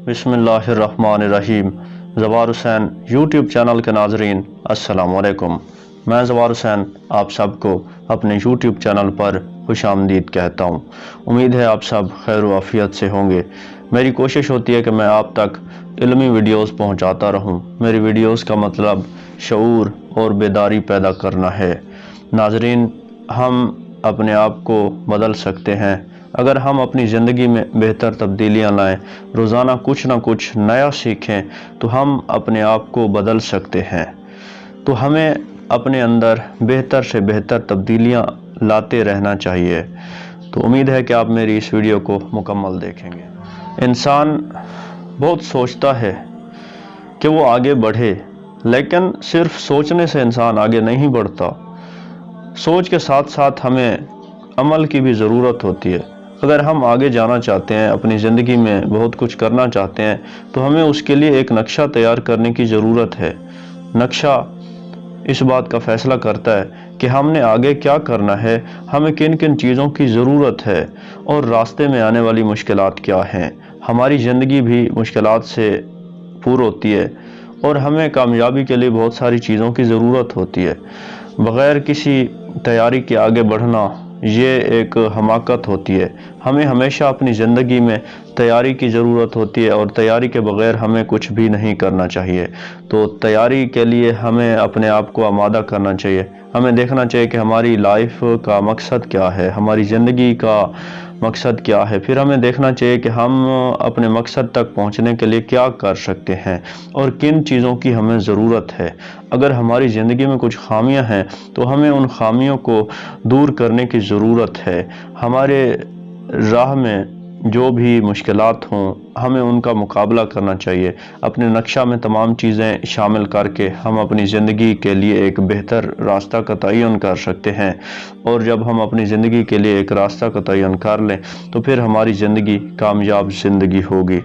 बिस्मिल्लाहिर्रहमानिर्रहीम। ज़वार Hussain YouTube channel के नाज़रीन अस्सलाम वालेकुम। मैं ज़वार हुसैन आप सबको अपने यूट्यूब चैनल पर खुशामदीद कहता हूँ। उम्मीद है आप सब खैर व आफियत से होंगे। मेरी कोशिश होती है कि मैं आप तक इल्मी वीडियोस पहुँचाता रहूँ। मेरी वीडियोस का मतलब शऊर और बेदारी पैदा करना है। नाज़रीन, हम अपने आप को बदल सकते हैं अगर हम अपनी ज़िंदगी में बेहतर तब्दीलियां लाएं, रोज़ाना कुछ ना कुछ नया सीखें तो हम अपने आप को बदल सकते हैं। तो हमें अपने अंदर बेहतर से बेहतर तब्दीलियां लाते रहना चाहिए। तो उम्मीद है कि आप मेरी इस वीडियो को मुकम्मल देखेंगे। इंसान बहुत सोचता है कि वो आगे बढ़े, लेकिन सिर्फ सोचने से इंसान आगे नहीं बढ़ता। सोच के साथ साथ हमें अमल की भी ज़रूरत होती है। अगर हम आगे जाना चाहते हैं, अपनी ज़िंदगी में बहुत कुछ करना चाहते हैं, तो हमें उसके लिए एक नक्शा तैयार करने की ज़रूरत है। नक्शा इस बात का फ़ैसला करता है कि हमने आगे क्या करना है, हमें किन किन चीज़ों की ज़रूरत है और रास्ते में आने वाली मुश्किलात क्या हैं। हमारी ज़िंदगी भी मुश्किलात से पूरी होती है और हमें कामयाबी के लिए बहुत सारी चीज़ों की ज़रूरत होती है। बग़ैर किसी तैयारी के आगे बढ़ना ये एक हमाकत होती है। हमें हमेशा अपनी ज़िंदगी में तैयारी की ज़रूरत होती है और तैयारी के बग़ैर हमें कुछ भी नहीं करना चाहिए। तो तैयारी के लिए हमें अपने आप को आमादा करना चाहिए। हमें देखना चाहिए कि हमारी लाइफ का मकसद क्या है, हमारी ज़िंदगी का मकसद क्या है। फिर हमें देखना चाहिए कि हम अपने मकसद तक पहुंचने के लिए क्या कर सकते हैं और किन चीज़ों की हमें ज़रूरत है। अगर हमारी ज़िंदगी में कुछ खामियां हैं तो हमें उन खामियों को दूर करने की ज़रूरत है। हमारे राह में जो भी मुश्किलात हों, हमें उनका मुकाबला करना चाहिए। अपने नक्शा में तमाम चीज़ें शामिल करके हम अपनी ज़िंदगी के लिए एक बेहतर रास्ता का तयन कर सकते हैं। और जब हम अपनी ज़िंदगी के लिए एक रास्ता का तयन कर लें तो फिर हमारी ज़िंदगी कामयाब ज़िंदगी होगी।